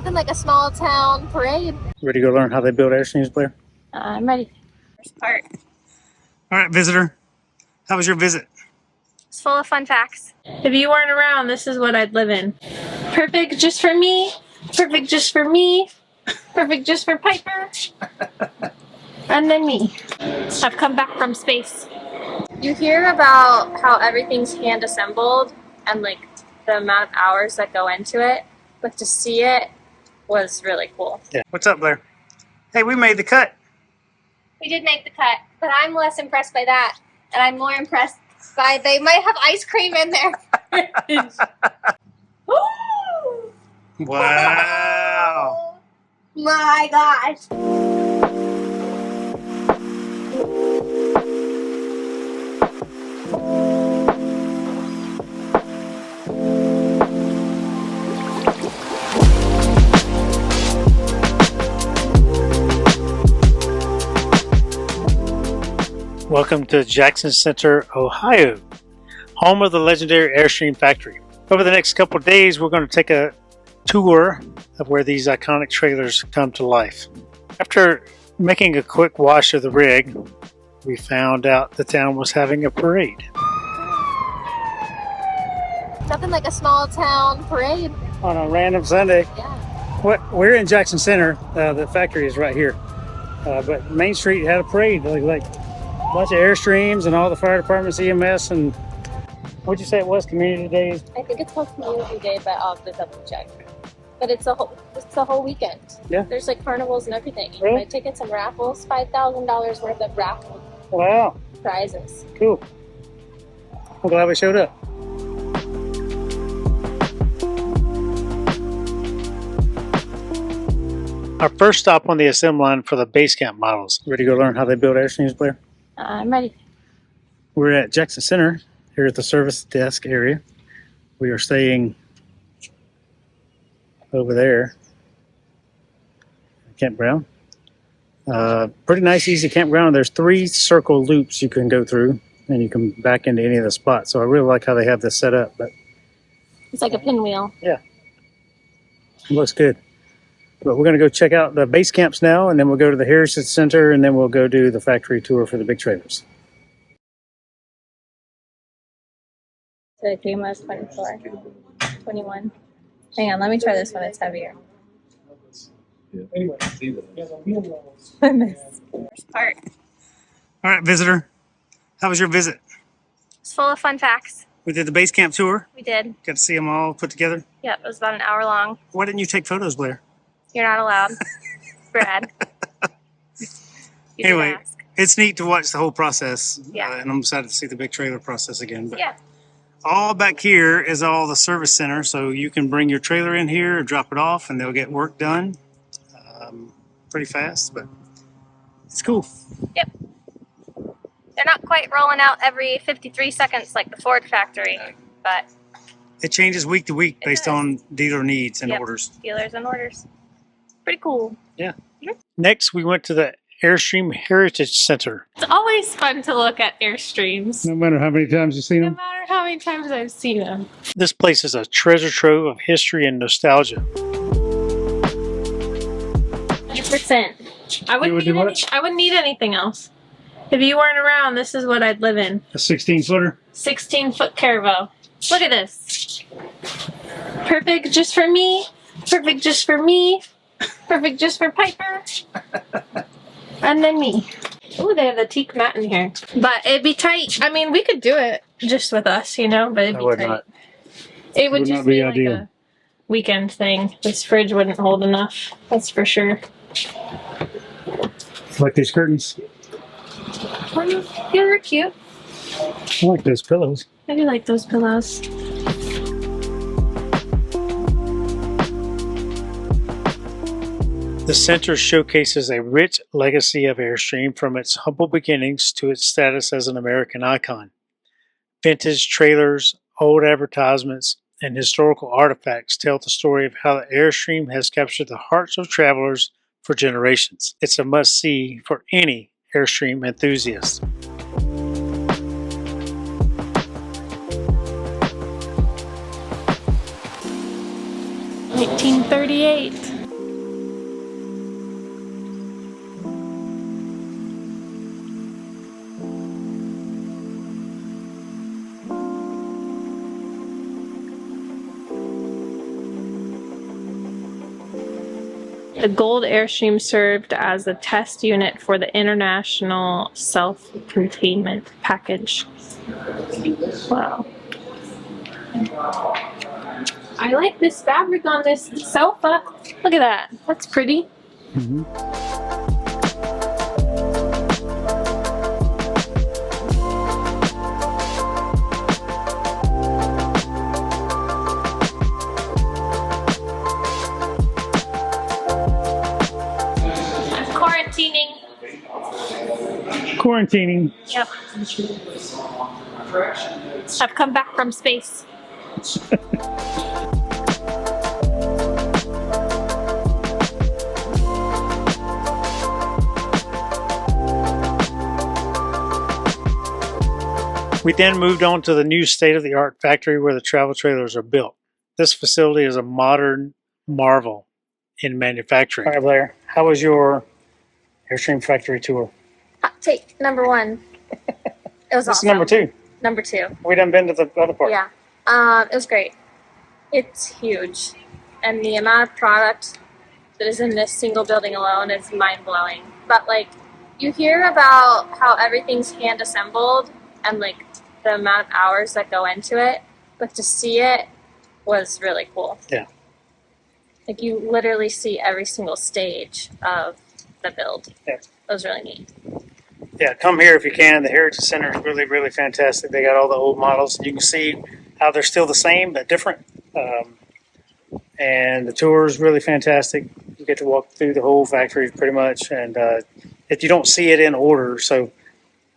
Nothing like a small town parade. Ready to go learn how they build Airstreams, Blair? I'm ready. First part. All right, visitor. How was your visit? It's full of fun facts. If you weren't around, this is what I'd live in. Perfect just for me. Perfect just for me. Perfect just for Piper. And then me. I've come back from space. You hear about how everything's hand assembled and like the amount of hours that go into it, but to see it was really cool. Yeah. What's up, Blair? Hey, we made the cut. We did make the cut, but I'm less impressed by that. And I'm more impressed by they might have ice cream in there. Woo! Wow. My gosh. Welcome to Jackson Center, Ohio, home of the legendary Airstream factory. Over the next couple of days, we're going to take a tour of where these iconic trailers come to life. After making a quick wash of the rig, we found out the town was having a parade. Nothing like a small town parade. On a random Sunday. Yeah. We're in Jackson Center. The factory is right here. But Main Street had a parade, like a bunch of Airstreams and all the fire departments, EMS, and what'd you say it was? Community days? I think it's called Community Day, but I'll have to double check. But it's the whole weekend. Yeah. There's like carnivals and everything. You Really? can buy tickets and raffles, $5,000 worth of raffle Wow, prizes. cool. I'm glad we showed up. Our first stop on the assembly line for the Basecamp models. Ready to go learn how they build Airstreams, Blair? I'm ready. We're at Jackson Center, here at the service desk area. We are staying over there, campground. Pretty nice, easy campground. There's 3 circle loops you can go through, and you can back into any of the spots. So I really like how they have this set up. But It's like a pinwheel. yeah, it looks good. But we're going to go check out the base camps now, and then we'll go to the Heritage Center, and then we'll go do the factory tour for the big trailers. So the cream was 24, 21. Hang on, let me try this one. It's heavier. I missed. First part. All right, visitor. How was your visit? It's full of fun facts. We did the base camp tour. We did. Got to see them all put together. Yep, it was about an hour long. Why didn't you take photos, Blair? You're not allowed. Brad. You did Anyway, ask. it's neat to watch the whole process. Yeah. And I'm excited to see the big trailer process again. But Yeah. all back here is all the service center, so you can bring your trailer in here, drop it off, and they'll get work done pretty fast, but it's cool. Yep. They're not quite rolling out every 53 seconds like the Ford factory, but It changes week to week It based does. on dealer needs and Yep. orders. dealers and orders. Pretty cool. Yeah. Next, we went to the Airstream Heritage Center. It's always fun to look at Airstreams, No matter how many times you've seen no them, matter how many times I've seen them. this place is a treasure trove of history and nostalgia. 100%. I would do what? I wouldn't need anything else. If you weren't around, this is what I'd live in. A 16-footer. 16-foot Carvo. Look at this. Perfect just for me. Perfect just for me. Perfect just for Piper. And then me. Ooh, they have the teak mat in here. But it'd be tight. I mean, we could do it just with us, you know, but it'd I be would tight. not. It would Would just not be be like ideal. a weekend thing. This fridge wouldn't hold enough. That's for sure. Like these curtains. Yeah, they're cute. I like those pillows. I do like those pillows. The center showcases a rich legacy of Airstream from its humble beginnings to its status as an American icon. Vintage trailers, old advertisements, and historical artifacts tell the story of how the Airstream has captured the hearts of travelers for generations. It's a must-see for any Airstream enthusiast. 1938. The gold Airstream served as a test unit for the International Self-Containment Package. Wow. I like this fabric on this sofa. Look at that. That's pretty. I'm quarantining. Quarantining. Yep. I've come back from space. We then moved on to the new state-of-the-art factory where the travel trailers are built. This facility is a modern marvel in manufacturing. All right, Blair, how was your Airstream factory tour? Hot take number 1. It was This awesome. is number 2. Number 2. We done been to the other part. Yeah. It was great. It's huge. And the amount of product that is in this single building alone is mind-blowing. But, like, you hear about how everything's hand-assembled and, like, the amount of hours that go into it. But to see it was really cool. Yeah. Like, you literally see every single stage of the build. Yeah. It was really neat. Yeah, come here if you can. The Heritage Center is really, really fantastic. They got all the old models. You can see how they're still the same but different. And the tour is really fantastic. You get to walk through the whole factory pretty much. And if you don't see it in order, so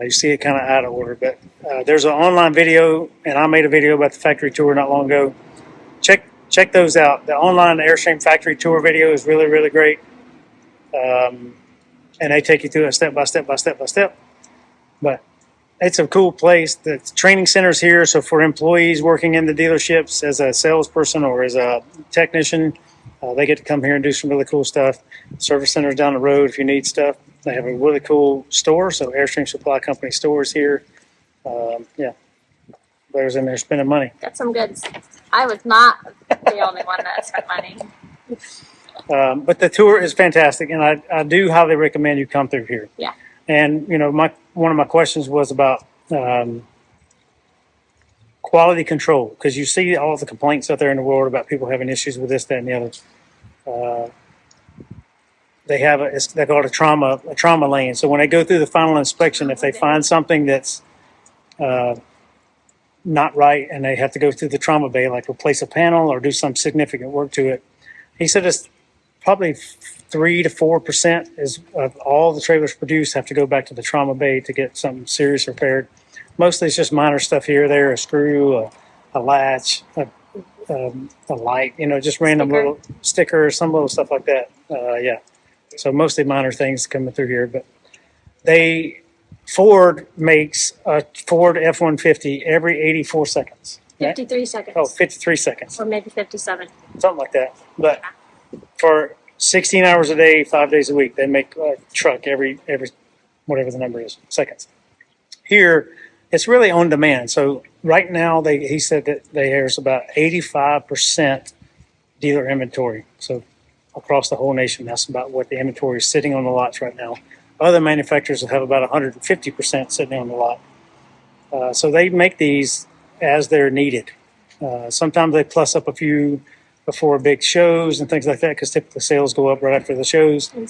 you see it kind of out of order. But there's an online video, and I made a video about the factory tour not long ago. Check those out. The online Airstream factory tour video is really, really great. And they take you through it step by step by step by step. But it's a cool place. The training center's here, so for employees working in the dealerships as a salesperson or as a technician, they get to come here and do some really cool stuff. Service center's down the road if you need stuff. They have a really cool store, so Airstream Supply Company stores here. Yeah, Blair's in there spending money. Got some goods. I was not the only one that spent money. But the tour is fantastic, and I do highly recommend you come through here. Yeah. And, you know, one of my questions was about quality control, because you see all the complaints out there in the world about people having issues with this, that, and the other. They call it a trauma lane. So when they go through the final inspection, if they find something that's not right and they have to go through the trauma bay, like replace a panel or do some significant work to it, he said it's probably 3 to 4% of all the trailers produced have to go back to the trauma bay to get something serious repaired. Mostly it's just minor stuff here or there, a screw, a latch, a light, you know, just random little stickers, some little stuff like that. Yeah. So mostly minor things coming through here. But Ford makes a Ford F-150 every 84 seconds. 53 seconds. Oh, 53 seconds. Or maybe 57. Something like that. But for 16 hours a day, 5 days a week, they make a truck every whatever the number is, seconds. Here, it's really on demand. So right now, he said that there's about 85% dealer inventory. So across the whole nation, that's about what the inventory is sitting on the lots right now. Other manufacturers will have about 150% sitting on the lot. So they make these as they're needed. Sometimes they plus up a few before big shows and things like that, because typically sales go up right after the shows And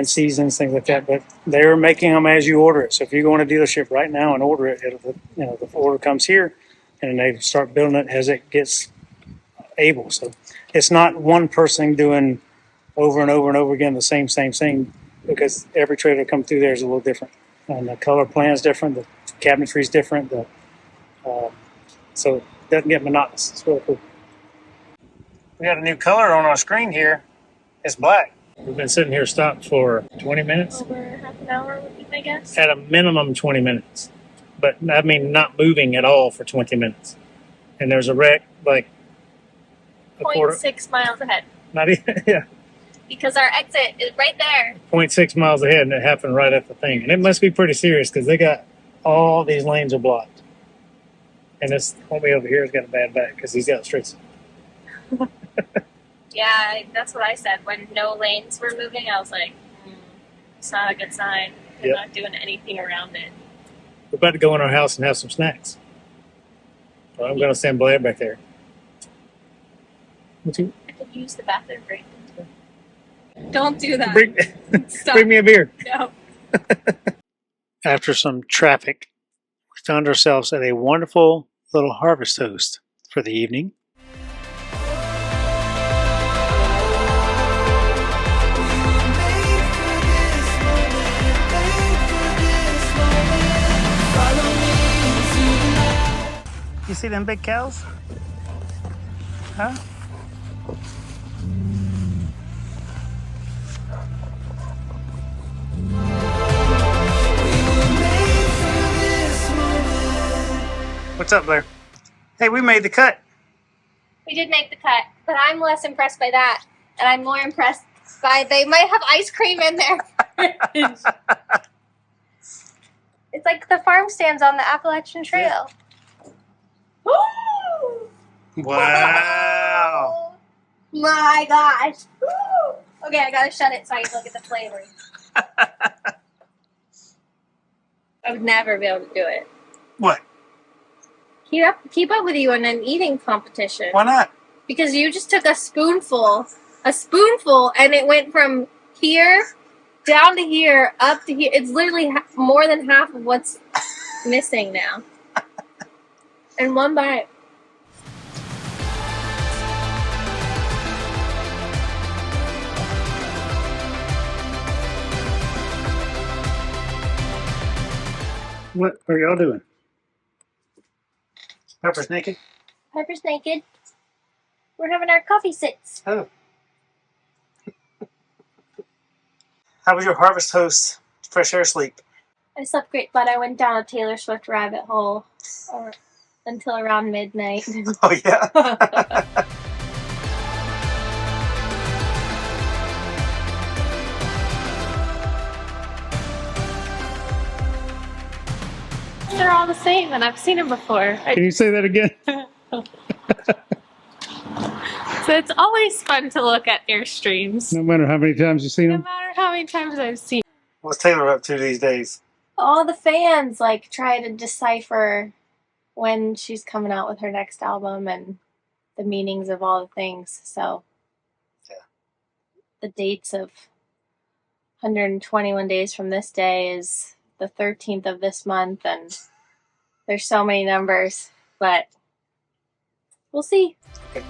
seasons, things like that. But they're making them as you order it. So if you go in a dealership right now and order it, the order comes here, and they start building it as it gets able. So it's not one person doing over and over and over again the same thing, because every trailer that comes through there is a little different, and the color plan is different, the cabinetry is different. So it doesn't get monotonous. It's really cool. We got a new color on our screen here. It's black. We've been sitting here stopped for 20 minutes. over half an hour, would be my guess. At a minimum 20 minutes. But I mean not moving at all for 20 minutes. And there's a wreck like a quarter. 0.6 miles ahead. Not even, yeah. Because our exit is right there. 0.6 miles ahead, and it happened right at the thing. And it must be pretty serious, because they got all these lanes are blocked. And this homie over here has got a bad back because he's got streets. Yeah, that's what I said. When no lanes were moving, I was like, it's not a good sign. They're Yep. not doing anything around it. We're about to go in our house and have some snacks. Well, I'm going to send Blair back there. What you? I could use the bathroom break. Don't do that. Stop. Bring me a beer. No. After some traffic, we found ourselves at a wonderful little harvest toast for the evening. You see them big cows? Huh? What's up, Blair? Hey, we made the cut. We did make the cut, but I'm less impressed by that. And I'm more impressed by they might have ice cream in there. It's like the farm stands on the Appalachian Trail. Wow. Oh my gosh. Okay, I gotta shut it so I can look at the flavor. I would never be able to do it. What? Keep up with you in an eating competition. Why not? Because you just took a spoonful, and it went from here down to here, up to here. It's literally more than half of what's missing now. In one bite. What are y'all doing? Pepper's naked? Pepper's naked. We're having our coffee sits. Oh. How was your harvest toast fresh air sleep? I slept great, but I went down a Taylor Swift rabbit hole until around midnight. Oh, yeah? They're all the same, and I've seen them before. Can you say that again? So it's always fun to look at Airstreams. No matter how many times you've seen No them? matter how many times I've seen. What's Taylor up to these days? All the fans try to decipher when she's coming out with her next album and the meanings of all the things. So yeah. The dates of 121 days from this day is the 13th of this month, and there's so many numbers, but we'll see. Okay.